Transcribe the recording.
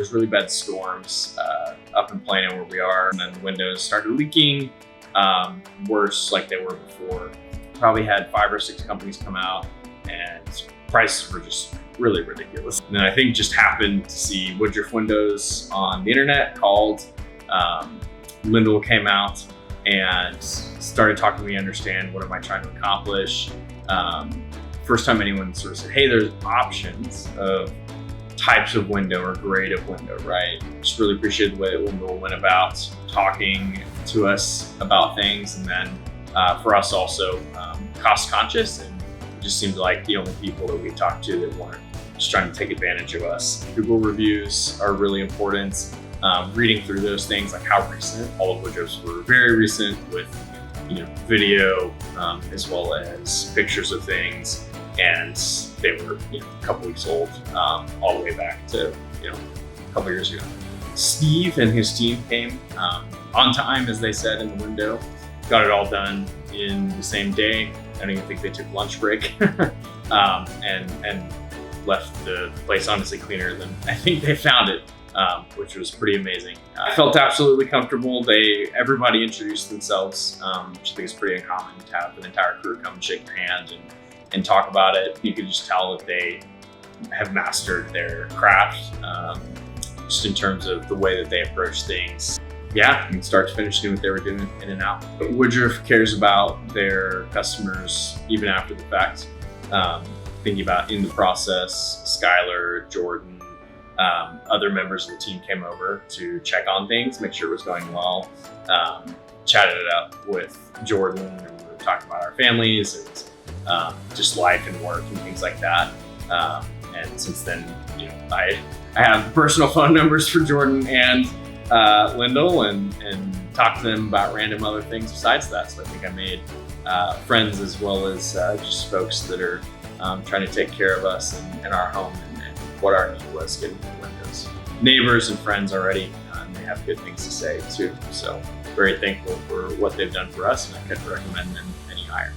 was really bad storms up in Plano where we are, and then the windows started leaking, worse like they were before. Probably had 5 or 6 companies come out, and prices were just really ridiculous. And then I think just happened to see Woodruff Windows on the internet, called, Lindell came out and started talking to me, understand what am I trying to accomplish. First time anyone sort of said, hey, there's options of types of window or grade of window, right? Just really appreciated the way that Lindell went about talking to us about things. And then for us also cost conscious, and it just seemed like the only people that we talked to that weren't just trying to take advantage of us. Google reviews are really important. Reading through those things, like how recent, all of Woodruff's were very recent with video as well as pictures of things, and they were a couple weeks old, all the way back to a couple years ago. Steve and his team came on time, as they said in the window, got it all done in the same day. I don't even think they took lunch break, and left the place honestly cleaner than I think they found it, which was pretty amazing. I felt absolutely comfortable. Everybody introduced themselves, which I think is pretty uncommon to have an entire crew come and shake your hand and talk about it. You could just tell that they have mastered their craft, just in terms of the way that they approach things. Yeah, from start to finish, knew what they were doing in and out. But Woodruff cares about their customers even after the fact. Thinking about in the process, Skylar, Jordan, other members of the team came over to check on things, make sure it was going well. Chatted it up with Jordan, and we were talking about our families and just life and work and things like that. And since then, I have personal phone numbers for Jordan and Lindell, and talk to them about random other things besides that. So I think I made friends as well as just folks that are trying to take care of us and our home and what our need was getting the windows. Neighbors and friends already, and they have good things to say too. So very thankful for what they've done for us, and I couldn't recommend them any higher.